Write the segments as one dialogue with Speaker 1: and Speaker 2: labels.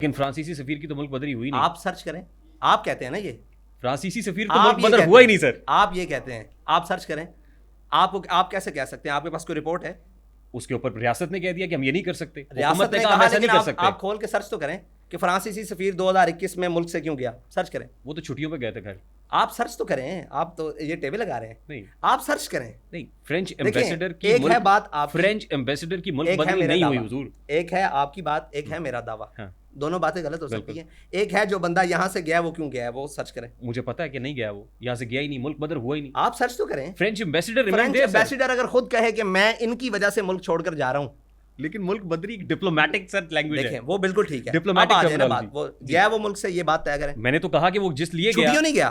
Speaker 1: लेकिन फ्रांसीसी सफीर की तो मुल्क बदरी हुई नहीं।
Speaker 2: आप सर्च करें, आप कहते हैं ना ये
Speaker 1: फ्रांसीसी सफीर तो मुल्क बदर हुआ ही नहीं सर।
Speaker 2: आप ये कहते हैं, आप सर्च करें। आप कैसे कह सकते हैं? आपके पास कोई रिपोर्ट है?
Speaker 1: उसके ऊपर रियासत ने कह दिया कि हम ये नहीं कर सकते,
Speaker 2: रियासत ने कहा, लेकिन आप खोल के सर्च तो करें कि फ्रांसीसी सफीर 2021 में मुल्क से क्यों गया। सर्च करें।
Speaker 1: वो तो छुट्टियों पे गए थे। खैर
Speaker 2: आप सर्च तो करें, आप तो ये टेबल लगा रहे हैं।
Speaker 1: नहीं,
Speaker 2: आप सर्च करें।
Speaker 1: नहीं, फ्रेंच एम्बेसडर की
Speaker 2: एक है बात आप,
Speaker 1: फ्रेंच एम्बेसडर की मुल्क बदली नहीं हुई हुजूर।
Speaker 2: एक है आपकी बात, एक है मेरा दावा।
Speaker 1: हाँ।
Speaker 2: दोनों बातें गलत हो सकती हैं। एक है जो बंदा यहाँ से गया वो क्यों गया है, वो सर्च करें।
Speaker 1: मुझे पता है कि नहीं गया, वो यहाँ से गया ही नहीं, मुल्क बदर हुआ ही नहीं।
Speaker 2: आप सर्च तो करें।
Speaker 1: फ्रेंच एम्बेसडर
Speaker 2: अगर खुद कहे कि मैं इनकी वजह से मुल्क छोड़कर जा रहा हूँ,
Speaker 1: लेकिन मुल्क बदरी एक डिप्लोमेटिक सर लैंग्वेज है।
Speaker 2: वो बिल्कुल ठीक है।
Speaker 1: डिप्लोमेटिक
Speaker 2: बात वो गया वो मुल्क से, ये बात तय करें।
Speaker 1: मैंने तो कहा कि वो जिस लिए
Speaker 2: छुट्टियों नहीं गया,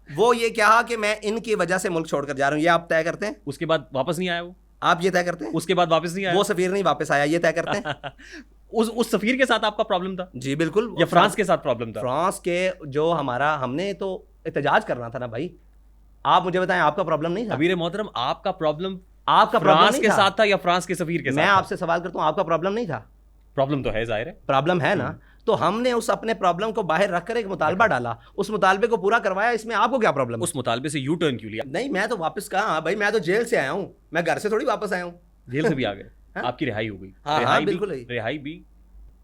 Speaker 2: वो ये कहा कि मैं इनकी वजह से मुल्क छोड़कर जा रहा हूँ, ये आप तय करते हैं।
Speaker 1: उसके बाद वापस नहीं आया वो,
Speaker 2: आप ये तय करते हैं।
Speaker 1: उसके बाद वापस नहीं आया,
Speaker 2: वो सफीर नहीं वापस आया, ये तय करते हैं।
Speaker 1: उस सफीर के साथ आपका प्रॉब्लम था?
Speaker 2: जी बिल्कुल।
Speaker 1: या फ्रांस के साथ प्रॉब्लम था?
Speaker 2: फ्रांस के जो हमारा, हमने तो एहतजाज करना था ना भाई। आप मुझे बताएं, आपका प्रॉब्लम नहीं था?
Speaker 1: अमीर मोहतरम, आपका प्रॉब्लम
Speaker 2: फ्रांस
Speaker 1: के साथ था या फ्रांस के सफीर के साथ?
Speaker 2: मैं आपसे सवाल करता हूं, आपका प्रॉब्लम नहीं था?
Speaker 1: प्रॉब्लम तो है, जाहिर है
Speaker 2: प्रॉब्लम है ना। तो हमने उस अपने प्रॉब्लम को बाहर रखकर एक मुतालबा डाला, उस मुतालबे को पूरा करवाया। इसमें आपको क्या प्रॉब्लम है?
Speaker 1: उस मुतालबे से यू टर्न क्यों लिया?
Speaker 2: नहीं, मैं तो वापस कहा भाई, मैं तो जेल से आया हूं, मैं घर से थोड़ी वापस आया हूं।
Speaker 1: जेल से भी आ गए। आपकी रिहाई हो गई।
Speaker 2: हाँ, बिल्कुल।
Speaker 1: रिहाई भी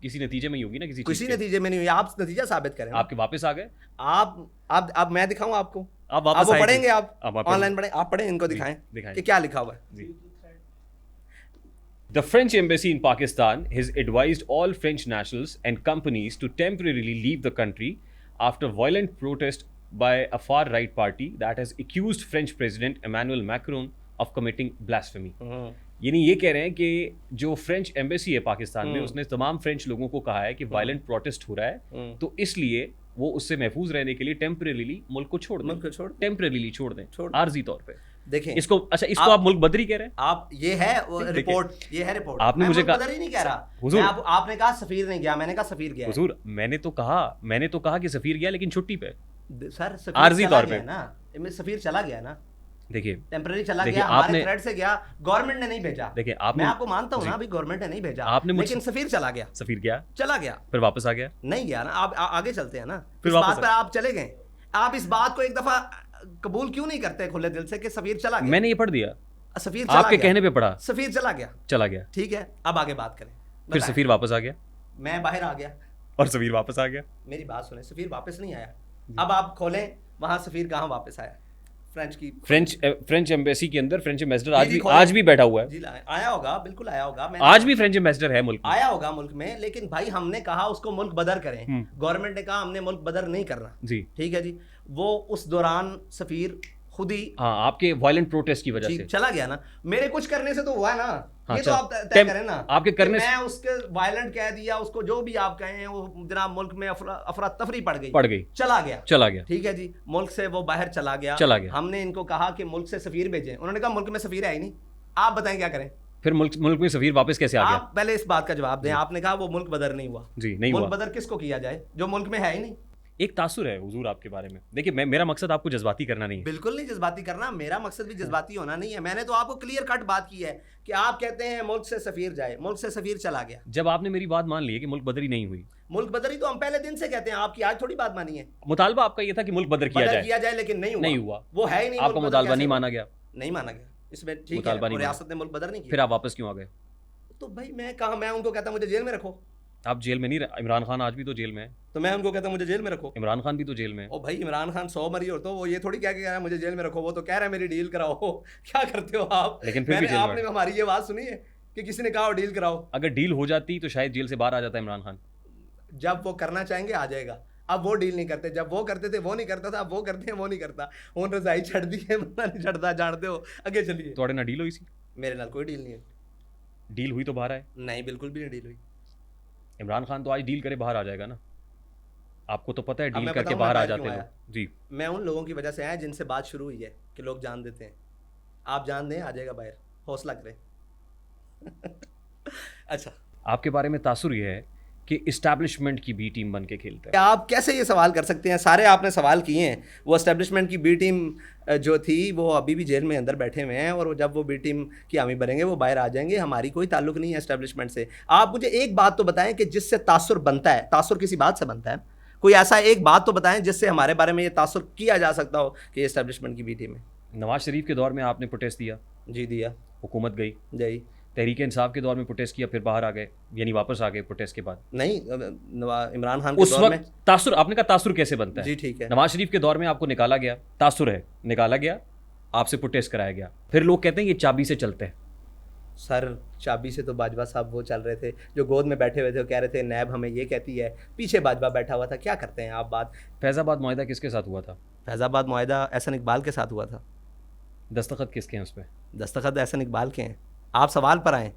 Speaker 1: किसी नतीजे में ही होगी ना,
Speaker 2: किसी नतीजे में नहीं हुई। आप नतीजा साबित करें।
Speaker 1: आपके वापस आ गए
Speaker 2: आप अब मैं दिखाऊं आपको?
Speaker 1: आप वापस
Speaker 2: पढ़ेंगे, आप ऑनलाइन पढ़ें, आप पढ़ें, इनको दिखाएं कि क्या लिखा हुआ है।
Speaker 1: The French embassy in Pakistan has advised all French nationals and companies to temporarily leave the country after violent protest by a far-right party that has accused French President Emmanuel Macron of committing blasphemy. यानी ये कह रहे हैं कि जो French embassy है पाकिस्तान में, उसने तमाम फ्रेंच लोगों को कहा है कि वायलेंट प्रोटेस्ट हो रहा है, तो इसलिए वो उससे महफूज रहने के लिए टेम्परेरीली मुल्क को छोड़ दें। टेम्परेरीली छोड़ दें, आर्जी तौर पे।
Speaker 2: देखें
Speaker 1: इसको, अच्छा, इसको आप मुल्क बदरी कह रहे हैं?
Speaker 2: आप ये है रिपोर्ट, ये है रिपोर्ट।
Speaker 1: आपने मुझे कहा,
Speaker 2: नहीं कह रहा हुजूर, आपने कहा सफीर नहीं गया, मैंने कहा सफीर गया।
Speaker 1: हुजूर, मैंने तो कहा कि सफीर गया, लेकिन छुट्टी पे,
Speaker 2: सर
Speaker 1: आर्जी तौर पे
Speaker 2: ना। सफीर चला गया ना,
Speaker 1: देखिए
Speaker 2: टेम्परेरी चला गया, हमारे थ्रेड से गया, गवर्नमेंट ने नहीं भेजा।
Speaker 1: देखिए
Speaker 2: मैं आपको मानता हूं ना, अभी गवर्नमेंट ने नहीं भेजा,
Speaker 1: आपने,
Speaker 2: लेकिन सफीर चला गया।
Speaker 1: सफीर गया,
Speaker 2: चला गया,
Speaker 1: फिर वापस आ गया?
Speaker 2: नहीं गया ना। आप आगे चलते हैं ना,
Speaker 1: फिर
Speaker 2: इस बात पर आप चले गए। आप इस बात को एक दफा कबूल क्यों नहीं करते खुले दिल से कि सफीर चला गया?
Speaker 1: मैंने ये पढ़ दिया,
Speaker 2: सफीर चला
Speaker 1: आपके कहने पे पढ़ा,
Speaker 2: सफीर चला गया।
Speaker 1: ठीक
Speaker 2: है, अब आगे बात करें।
Speaker 1: फिर सफीर वापस आ गया,
Speaker 2: मैं बाहर आ गया
Speaker 1: और सफीर वापस आ गया।
Speaker 2: मेरी बात सुने, सफीर वापस नहीं आया। अब आप खोलें वहां सफीर कहां वापस आया?
Speaker 1: फ्रेंच एम्बेसी के अंदर फ्रेंच एम्बेसडर आज भी बैठा हुआ है।
Speaker 2: जी आया होगा, बिल्कुल आया होगा।
Speaker 1: आज भी फ्रेंच एम्बेसडर है मुल्क में,
Speaker 2: आया होगा मुल्क में। लेकिन भाई हमने कहा उसको मुल्क बदर करें, गवर्नमेंट ने कहा हमने मुल्क बदर नहीं करना।
Speaker 1: जी
Speaker 2: ठीक है जी। वो उस दौरान सफीर खुद ही,
Speaker 1: हाँ, आपके वायलेंट प्रोटेस्ट की वजह से
Speaker 2: चला गया ना। मेरे कुछ करने से तो हुआ है ना।
Speaker 1: हाँ,
Speaker 2: ये तो आप तय करें ना।
Speaker 1: आपके करने
Speaker 2: मैं उसके वायलेंट कह दिया, उसको जो भी आप कहें, वो जनाब मुल्क में अफरा तफरी पड़ गई, चला गया। ठीक है जी, मुल्क से वो बाहर चला गया। हमने इनको कहा कि मुल्क से सफीर भेजें, उन्होंने कहा मुल्क में सफीर है ही नहीं। आप बताएं क्या करें? फिर
Speaker 1: मुल्क में सफीर वापस कैसे आ गया?
Speaker 2: आप पहले इस बात का जवाब दें। आपने कहा वो मुल्क बदर नहीं हुआ।
Speaker 1: जी, नहीं हुआ।
Speaker 2: मुल्क बदर किसको किया जाए जो मुल्क में है ही नहीं?
Speaker 1: एक तासुर है हुजूर आपके बारे में। देखिए, मेरा मकसद आपको जज्बाती करना नहीं है।
Speaker 2: बिल्कुल नहीं जज्बाती करना, मेरा मकसद भी जज्बाती होना नहीं है। मैंने तो आपको क्लियर कट बात की है कि आप कहते हैं मुल्क से सफीर जाए, मुल्क से सफीर चला गया।
Speaker 1: जब आपने मेरी बात मान ली है कि मुल्क बदरी नहीं हुई,
Speaker 2: मुल्क बदरी तो हम पहले दिन से कहते हैं, आपकी आज थोड़ी बात मानी है।
Speaker 1: मुतालबा आपका ये था कि मुल्क बदर किया जाए,
Speaker 2: लेकिन नहीं हुआ। वो है ही नहीं।
Speaker 1: आपका मुतालबा नहीं माना गया?
Speaker 2: नहीं माना गया, इसमें ठीक है, रियासत ने मुल्क बदर नहीं किया।
Speaker 1: फिर आप वापस क्यों आ गए?
Speaker 2: तो भाई मैं उनको कहता मुझे जेल में रखो।
Speaker 1: आप जेल में नहीं रहे। इमरान खान आज भी तो जेल में है,
Speaker 2: तो मैं उनको कहता मुझे जेल में रखो।
Speaker 1: इमरान खान भी तो जेल में है।
Speaker 2: ओ भाई, इमरान खान 100 मरी हो तो वो ये थोड़ी कह के कह रहा है मुझे जेल में रखो, वो तो कह रहा है मेरी डील कराओ। क्या करते हो आप?
Speaker 1: लेकिन फिर भी
Speaker 2: आपने हमारी ये बात सुनी है कि किसी ने कहा डील कराओ?
Speaker 1: अगर डील हो जाती तो शायद जेल से बाहर आ जाता इमरान खान।
Speaker 2: जब वो करना चाहेंगे आ जाएगा। अब वो डील नहीं करते, जब वो करते थे वो नहीं करता था, अब वो करते हैं वो नहीं करता। उन रजाई छड़ दी है, नहीं छड़ता, जानते हो। आगे चलिए।
Speaker 1: थोड़े ना डील हुई सी?
Speaker 2: मेरे नाल कोई डील नहीं है।
Speaker 1: डील हुई तो बाहर आए?
Speaker 2: नहीं, बिल्कुल भी नहीं डील हुई।
Speaker 1: इमरान खान तो आज डील करे बाहर आ जाएगा ना। आपको तो पता है डील करके बाहर आ जाते लोग। जी,
Speaker 2: मैं उन लोगों की वजह से आया जिनसे बात शुरू हुई है कि लोग जान देते हैं। आप जान दें, आ जाएगा बाहर, हौसला करें। अच्छा,
Speaker 1: आपके बारे में तासुर ये है कि इस्टेब्लिशमेंट की बी टीम बन के खेलते हैं।
Speaker 2: आप कैसे ये सवाल कर सकते हैं? सारे आपने सवाल किए हैं। वो इस्टेब्लिशमेंट की बी टीम जो थी वो अभी भी जेल में अंदर बैठे हुए हैं, और जब वो बी टीम की हामी बनेंगे वो बाहर आ जाएंगे। हमारी कोई ताल्लुक नहीं है इस्टेब्लिशमेंट से। आप मुझे एक बात तो बताएं कि जिससे तासुर बनता है, तासुर किसी बात से बनता है, कोई ऐसा एक बात तो बताएं जिससे हमारे बारे में ये तासुर किया जा सकता हो कि ये इस्टेब्लिशमेंट की बी टीम है।
Speaker 1: नवाज शरीफ के दौर में आपने प्रोटेस्ट दिया?
Speaker 2: जी दिया।
Speaker 1: हुकूमत गई?
Speaker 2: गई।
Speaker 1: तहरीक इंसाफ के दौर में प्रोटेस्ट किया, फिर बाहर आ गए, यानी वापस आ गए प्रोटेस्ट के बाद?
Speaker 2: नहीं, इमरान खान के
Speaker 1: उस
Speaker 2: दौर
Speaker 1: वक्त
Speaker 2: में
Speaker 1: तासुर, आपने कहा तासुर कैसे बनता है?
Speaker 2: जी ठीक है।
Speaker 1: नवाज शरीफ के दौर में आपको निकाला गया, तासुर है, निकाला गया, आपसे प्रोटेस्ट कराया गया, फिर लोग कहते हैं ये चाबी से चलते हैं।
Speaker 2: सर चाबी से तो बाजवा साहब वो चल रहे थे, जो गोद में बैठे हुए थे, वो कह रहे थे नैब हमें ये कहती है, पीछे बाजवा बैठा हुआ था। क्या करते हैं आप बात?
Speaker 1: फैज़ाबाद मुआहिदा किसके साथ हुआ था?
Speaker 2: फैज़ाबाद मुआहिदा एहसन इकबाल के साथ हुआ था।
Speaker 1: दस्तखत किसके हैं उस पर?
Speaker 2: दस्तखत एहसन इकबाल के हैं। आप सवाल पर आए,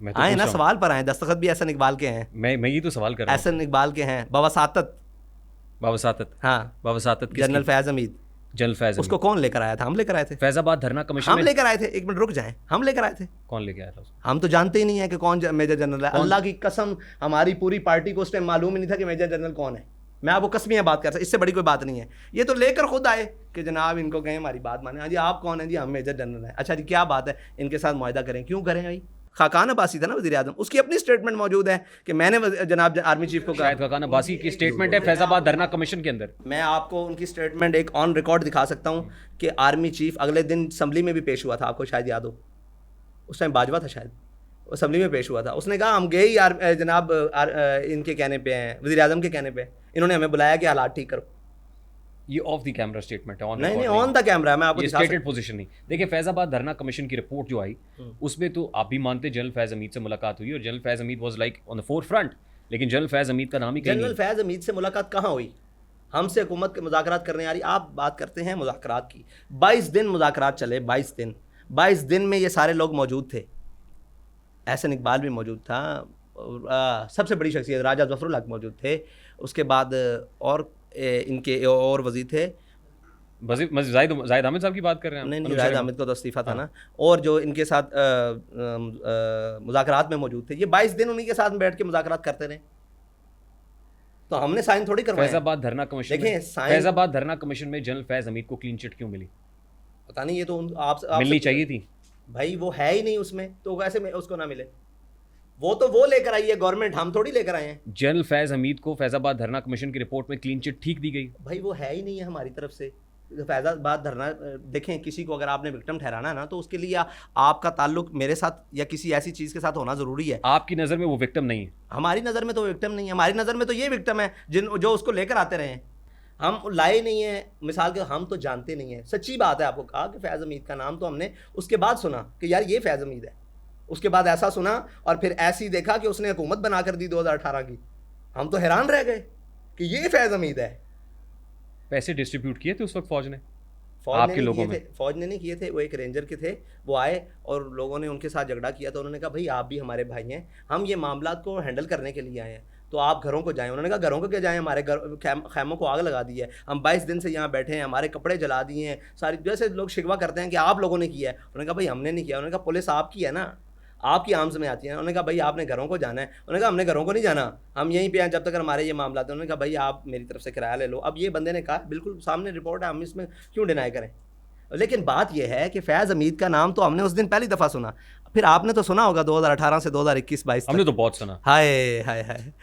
Speaker 1: तो
Speaker 2: आए ना, सवाल पर आए। दस्तखत भी एहसन इकबाल के हैं।
Speaker 1: मैं ये तो सवाल कर रहा हूं।
Speaker 2: एहसन इकबाल के हैं। बवसातत,
Speaker 1: हाँ, बवसातत
Speaker 2: जनरल फैज हमीद।
Speaker 1: जनरल फैज, उसको
Speaker 2: कौन लेकर आया था? हम लेकर आए थे।
Speaker 1: फैजाबाद धरना कमीशन
Speaker 2: हम लेकर आए थे। एक मिनट रुक जाएं, हम लेकर आए थे।
Speaker 1: कौन लेकर आया था?
Speaker 2: हम तो जानते ही नहीं है कि कौन मेजर जनरल है। अल्लाह की कसम, हमारी पूरी पार्टी को उस टाइम मालूम ही नहीं था कि मेजर जनरल कौन है। मैं आपको कसमियाँ बात कर सकता, इससे बड़ी कोई बात नहीं है। ये तो लेकर खुद आए कि जनाब इनको कहें हमारी बात माने। हाँ जी, आप कौन है? जी हम मेजर जनरल हैं। अच्छा जी, क्या बात है, इनके साथ मुआहिदा करें। क्यों करें भाई? खाकान अब्बासी था ना वज़ीर आज़म, उसकी अपनी स्टेटमेंट मौजूद है कि मैंने जनाब आर्मी चीफ को कहा।
Speaker 1: शायद खाकान अब्बासी की स्टेटमेंट है फैज़ाबाद धरना कमीशन के अंदर।
Speaker 2: मैं आपको उनकी स्टेटमेंट एक ऑन रिकॉर्ड दिखा सकता हूँ कि आर्मी चीफ अगले दिन असम्बली में भी पेश हुआ था। आपको शायद याद हो, उस टाइम बाजवा था शायद, असम्बली में पेश हुआ था। उसने कहा हम गए ही जनाब इनके कहने पे हैं, वज़ीर आज़म के कहने पे इन्होंने हमें बुलाया कि हालात ठीक करो।
Speaker 1: ये ऑफ द कैमरा स्टेटमेंट है,
Speaker 2: नहीं ऑन द कैमरा है। मैं आपको
Speaker 1: स्टेटेड पोजीशन नहीं। देखिए फैज़ाबाद धरना कमीशन की रिपोर्ट जो आई उसमें तो आप भी मानते जनरल फैज़ हमीद से मुलाकात हुई, और general Faiz Hamid was like on the four front, लेकिन जनरल फैज़ हमीद का नाम ही
Speaker 2: जनरल फैज़ हमीद से मुलाकात कहाँ हुई? हमसे हुकूमत के मुज़ाकरात करने आ रही। आप बात करते हैं मुज़ाकरात की। 22 दिन मुज़ाकरात चले, 22 दिन में ये सारे लोग मौजूद थे। एहसन इकबाल भी मौजूद था, सबसे बड़ी शख्सियत राजा ज़फ़रुल हक मौजूद थे। उसके बाद और इनके और वज़ीर थे,
Speaker 1: जाहिद हामिद साहब की बात कर रहे हैं?
Speaker 2: नहीं, जाहिद हामिद को तो इस्तीफ़ा था ना। और जो इनके साथ मुज़ाकरात में मौजूद थे, ये 22 दिन उन्हीं के साथ बैठ के मुज़ाकरात करते रहे। तो हमने साइन थोड़ी करवाया।
Speaker 1: फैज़ाबाद धरना कमीशन, देखिए फैज़ाबाद धरना कमीशन में जनरल फैज़ हमीद को क्लीन चिट क्यों मिली?
Speaker 2: पता नहीं, ये तो आप
Speaker 1: मिलनी चाहिए थी
Speaker 2: भाई। वो है ही नहीं उसमें, तो कैसे उसको ना मिले? वो तो वो लेकर आई है गवर्नमेंट, हम थोड़ी लेकर आए हैं।
Speaker 1: जनरल फैज़ हमीद को फैज़ाबाद धरना कमीशन की रिपोर्ट में क्लीन चिट ठीक दी गई।
Speaker 2: भाई वो है ही नहीं है हमारी तरफ से। फैज़ाबाद धरना, देखें किसी को अगर आपने विक्टिम ठहराना है ना, तो उसके लिए आपका ताल्लुक मेरे साथ या किसी ऐसी चीज़ के साथ होना ज़रूरी है।
Speaker 1: आपकी नज़र में वो विक्टिम नहीं है? हमारी
Speaker 2: नज़र में तो विक्टिम नहीं है। हमारी नज़र में तो ये विक्टिम है जो उसको लेकर आते रहे हैं। हम लाए नहीं है, मिसाल के हम तो जानते नहीं है। सच्ची बात है, आपको कहा कि फैज़ हमीद का नाम तो हमने उसके बाद सुना कि यार ये फैज़ हमीद है। उसके बाद ऐसा सुना और फिर ऐसे ही देखा कि उसने हुकूमत बना कर दी 2018 की। हम तो हैरान रह गए कि ये फैज़ हमीद है।
Speaker 1: पैसे डिस्ट्रीब्यूट किए थे उस वक्त फौज ने?
Speaker 2: आपके लोगों में? फौज ने नहीं किए थे, वो एक रेंजर के थे। वो आए और लोगों ने उनके साथ झगड़ा किया, तो उन्होंने कहा भाई आप भी हमारे भाई हैं, हम ये मामला को हैंडल करने के लिए आए हैं, तो आप घरों को जाएं। उन्होंने कहा घरों को क्या जाएं, हमारे घर खैमों को आग लगा दी है, हम 22 दिन से यहाँ बैठे हैं, हमारे कपड़े जला दिए हैं सारी। जैसे लोग शिकवा करते हैं कि आप लोगों ने किया है, उन्होंने कहा भाई हमने नहीं किया। उन्होंने कहा पुलिस आपकी है ना, आपकी आर्म्स में आती है। उन्होंने कहा भाई आपने घरों को जाना है। उन्होंने कहा हमने घरों को नहीं जाना, हम यहीं पे हैं जब तक हमारे ये मामला था। उन्होंने कहा भाई आप मेरी तरफ से किराया ले लो। अब ये बंदे ने कहा बिल्कुल सामने रिपोर्ट है, हम इसमें क्यों डिनाई करें। लेकिन बात यह है कि फैज़ हमीद का नाम तो हमने उस दिन पहली दफ़ा सुना, फिर आपने तो सुना होगा 2018 से 2021-22
Speaker 1: हमने तो बहुत सुना।
Speaker 2: हाय हाय हाय।